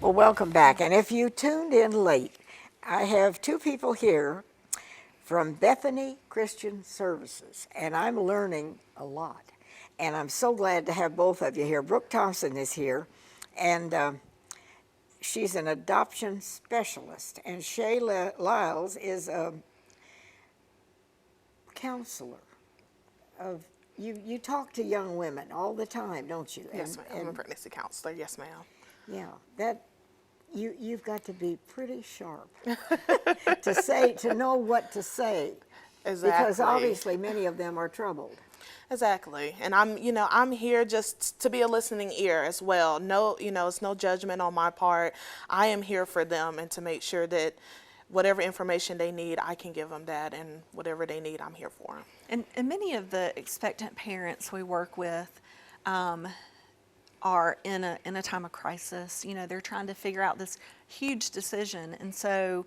Well, welcome back. And if you tuned in late, I have two people here from Bethany Christian Services, and I'm learning a lot. And I'm so glad to have both of you here. Brooke Thompson is here, and she's an adoption specialist. And Shae Lyles is a counselor. You talk to young women all the time, don't you? Yes, ma'am. I'm a pregnancy counselor. Yes, ma'am. Yeah, you've got to be pretty sharp to know what to say. Exactly. Because obviously many of them are troubled. Exactly. And I'm here just to be a listening ear as well. No, it's no judgment on my part. I am here for them and to make sure that whatever information they need, I can give them that, and whatever they need, I'm here for them. And many of the expectant parents we work with are in a time of crisis. They're trying to figure out this huge decision, and so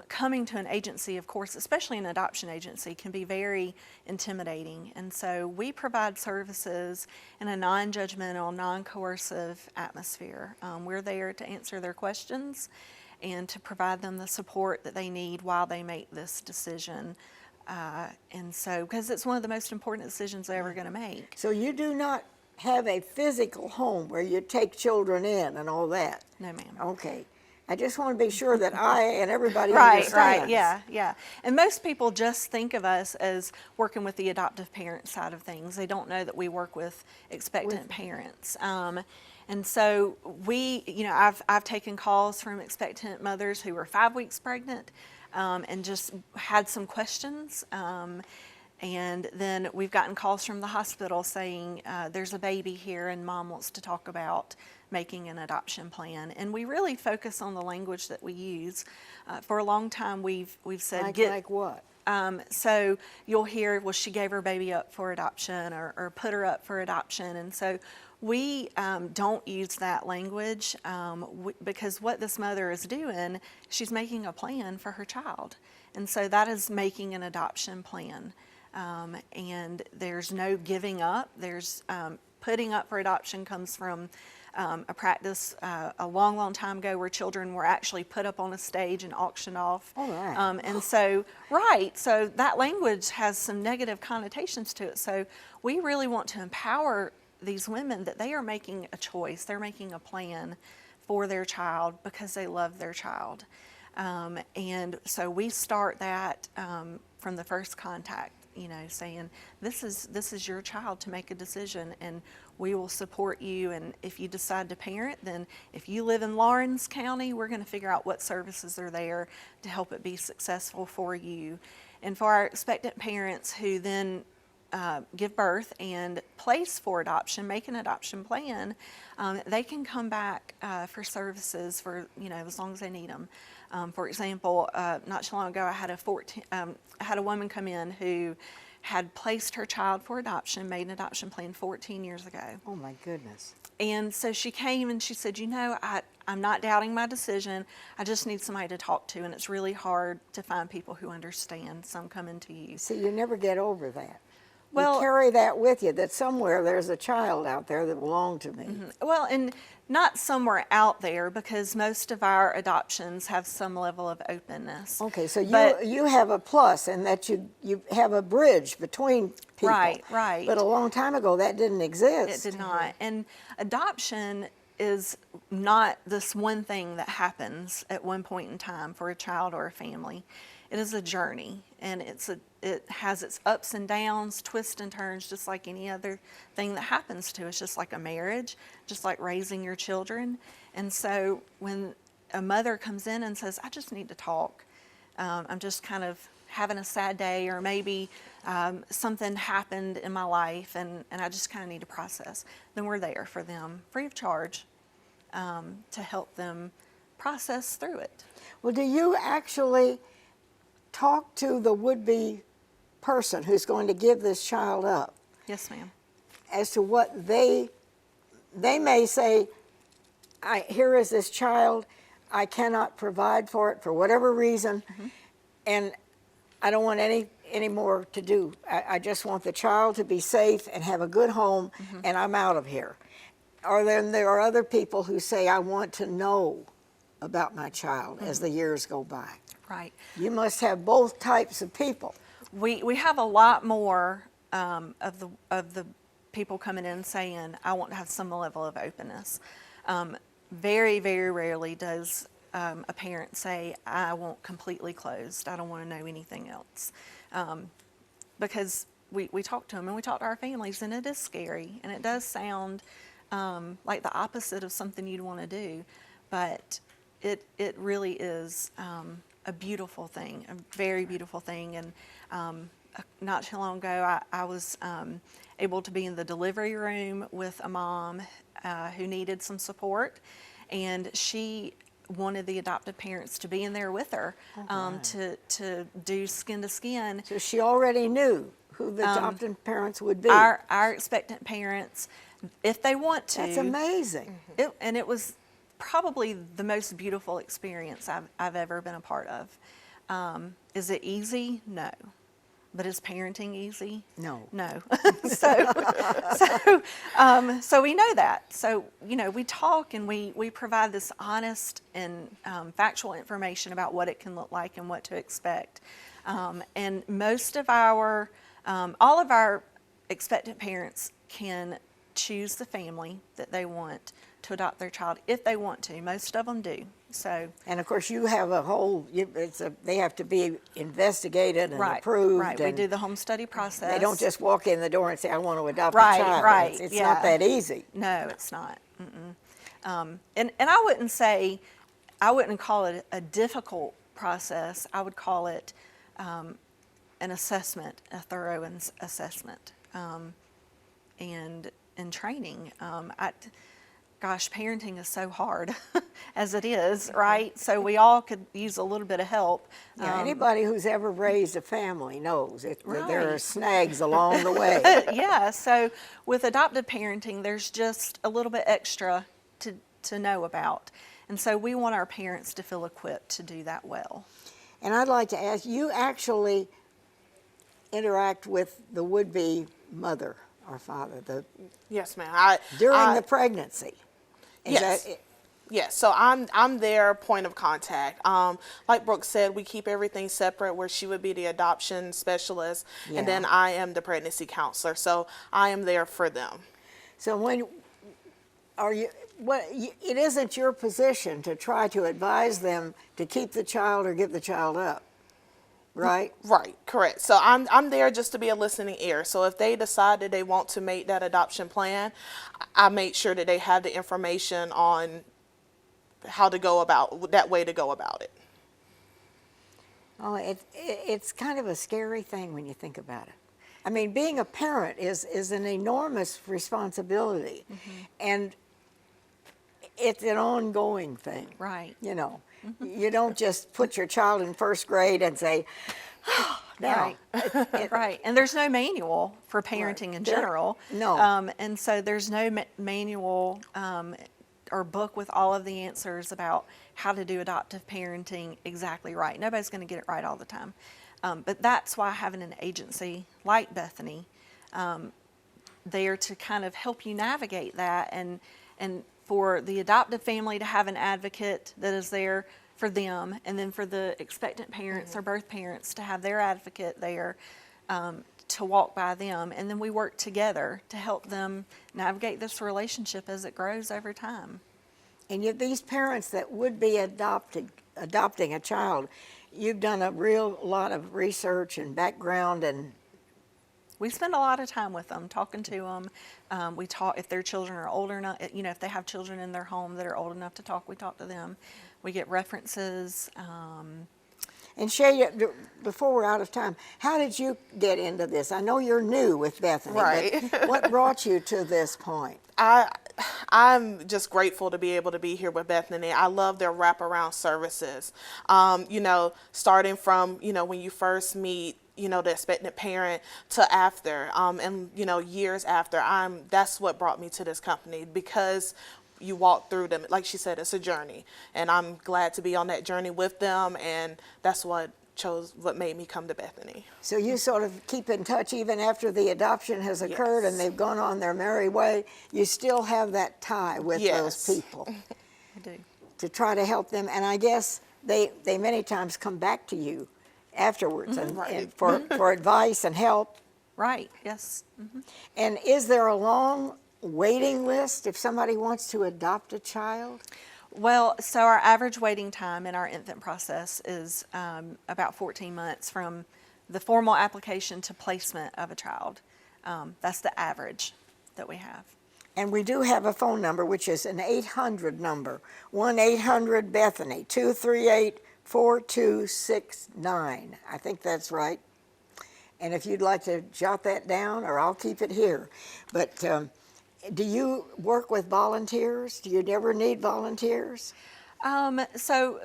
coming to an agency, of course, especially an adoption agency, can be very intimidating. And so we provide services in a non-judgmental, non-coercive atmosphere. We're there to answer their questions and to provide them the support that they need while they make this decision. And so, because it's one of the most important decisions they're ever going to make. So you do not have a physical home where you take children in and all that? No, ma'am. Okay. I just want to be sure that I and everybody Right, understands. yeah. And most people just think of us as working with the adoptive parent side of things. They don't know that we work with expectant parents. And so I've taken calls from expectant mothers who were 5 weeks pregnant and just had some questions. And then we've gotten calls from the hospital saying there's a baby here and mom wants to talk about making an adoption plan. And we really focus on the language that we use. For a long time we've said like what? So you'll hear, well, she gave her baby up for adoption or put her up for adoption. And so we don't use that language because what this mother is doing, she's making a plan for her child. And so that is making an adoption plan. And there's no giving up. There's putting up for adoption comes from a practice a long time ago where children were actually put up on a stage and auctioned off. All right. And so that language has some negative connotations to it. So we really want to empower these women that they are making a choice. They're making a plan for their child because they love their child. And so we start that from the first contact, saying this is your child to make a decision, and we will support you. And if you decide to parent, then if you live in Lawrence County, we're going to figure out what services are there to help it be successful for you. And for our expectant parents who then give birth and place for adoption, make an adoption plan, they can come back for services for as long as they need them. For example, not too long ago, I had a woman come in who had placed her child for adoption, made an adoption plan 14 years ago. Oh my goodness. And so she came and she said, I'm not doubting my decision. I just need somebody to talk to, and it's really hard to find people who understand, so I'm coming to you. See, you never get over that. Well, you carry that with you, that somewhere there's a child out there that belonged to me. Mm-hmm. Well, and not somewhere out there, because most of our adoptions have some level of openness. Okay, so you have a plus in that you have a bridge between people. Right. But a long time ago, that didn't exist. It did not. And adoption is not this one thing that happens at one point in time for a child or a family. It is a journey, and it has its ups and downs, twists and turns, just like any other thing that happens to us, just like a marriage, just like raising your children. And so when a mother comes in and says, I just need to talk, I'm just kind of having a sad day, or maybe something happened in my life and I just kind of need to process, then we're there for them free of charge to help them process through it. Well, do you actually talk to the would-be person who's going to give this child up? Yes, ma'am. As to what they may say, here is this child, I cannot provide for it for whatever reason, and I don't want any more to do. I just want the child to be safe and have a good home, and I'm out of here. there are other people who say, I want to know about my child as the years go by. Right. You must have both types of people. We have a lot more of the people coming in saying, I want to have some level of openness. Very, very rarely does a parent say, I want completely closed. I don't want to know anything else. Because we talk to them and we talk to our families, and it is scary, and it does sound like the opposite of something you'd want to do, but it really is a beautiful thing, a very beautiful thing. And not too long ago, I was able to be in the delivery room with a mom who needed some support, and she wanted the adoptive parents to be in there with her to do skin to skin. So she already knew who the adoptive parents would be. Our expectant parents, if they want to. That's amazing. And it was probably the most beautiful experience I've ever been a part of. Is it easy? No. But is parenting easy? No. No. So we know that. So, we talk and we provide this honest and factual information about what it can look like and what to expect. And most of all of our expectant parents can choose the family that they want to adopt their child if they want to. Most of them do. So, and of course, you have a whole. They have to be investigated and approved. Right. We do the home study process. They don't just walk in the door and say, "I want to adopt a child." Right. It's not that easy. No, it's not. And I wouldn't call it a difficult process. I would call it an assessment, a thorough assessment, and training. Gosh, parenting is so hard as it is, right? So we all could use a little bit of help. Yeah, anybody who's ever raised a family knows that there are snags along the way. Yeah, so with adoptive parenting, there's just a little bit extra to know about. And so we want our parents to feel equipped to do that well. And I'd like to ask, you actually interact with the would-be mother or father Yes, ma'am. during the pregnancy. Is Yes. that it? Yes, so I'm their point of contact. Like Brooke said, we keep everything separate, where she would be the adoption specialist, and then I am the pregnancy counselor. So I am there for them. So it isn't your position to try to advise them to keep the child or give the child up, right? Right, correct. So I'm there just to be a listening ear. So if they decide that they want to make that adoption plan, I make sure that they have the information on how to go about that way to go about it. Oh, it's kind of a scary thing when you think about it. I mean, being a parent is an enormous responsibility, and it's an ongoing thing. Right. You don't just put your child in first grade and say, oh, now. Right. Right. And there's no manual for parenting in general. No. And so there's no manual or book with all of the answers about how to do adoptive parenting exactly right. Nobody's going to get it right all the time. But that's why having an agency like Bethany there to kind of help you navigate that, and for the adoptive family to have an advocate that is there for them, and then for the expectant parents or birth parents to have their advocate there to walk by them. And then we work together to help them navigate this relationship as it grows over time. And yet these parents that would be adopting a child, you've done a real lot of research and background, and we spend a lot of time with them, talking to them. We talk if their children are older enough, if they have children in their home that are old enough to talk, we talk to them. We get references. And Shae, before we're out of time, how did you get into this? I know you're new with Bethany, Right. but what brought you to this point? I'm just grateful to be able to be here with Bethany. I love their wraparound services. Starting from, when you first meet, the expectant parent to after, and, years after, that's what brought me to this company, because you walk through them. Like she said, it's a journey, and I'm glad to be on that journey with them, and that's what what made me come to Bethany. So you sort of keep in touch even after the adoption has occurred and Yes. they've gone on their merry way. You still have that tie with those Yes. people I do. to try to help them. And I guess they many times come back to you afterwards and for advice and help. Right, yes. And is there a long waiting list if somebody wants to adopt a child? Well, so our average waiting time in our infant process is about 14 months from the formal application to placement of a child. That's the average that we have. And we do have a phone number, which is an 800 number, 1-800-BETHANY, 238-4269. I think that's right. And if you'd like to jot that down, or I'll keep it here. But do you work with volunteers? Do you ever need volunteers? So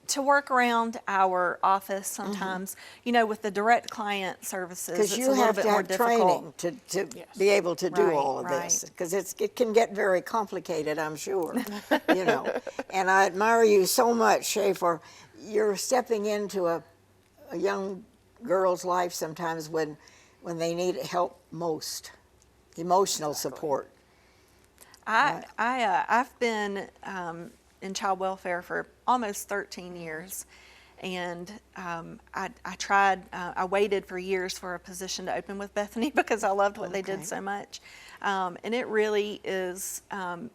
to work around our office sometimes, with the direct client services, Because it's you a little have bit to more have difficult. training to Yes. be able to do Right, all of this. right. Because it can get very complicated, I'm sure. And I admire you so much, Shae, for you're stepping into a young girl's life sometimes when they need help most, emotional support. I've been in child welfare for almost 13 years, and I waited for years for a position to open with Bethany because I loved what they did Okay. so much, and it really is.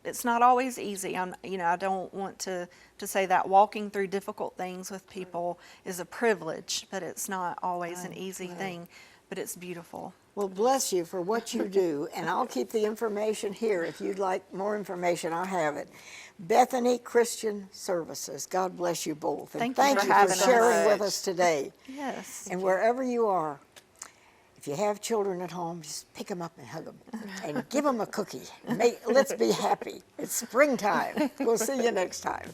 It's not always easy. I don't want to say that walking through difficult things with people is a privilege, but it's not always an easy thing. But it's beautiful. Well, bless you for what you do, and I'll keep the information here. If you'd like more information, I'll have it. Bethany Christian Services. God bless you both. And Thank you for having us. sharing with us today. Yes. And wherever you are, if you have children at home, just pick them up and hug them and give them a cookie. Let's be happy. It's springtime. We'll see you next time.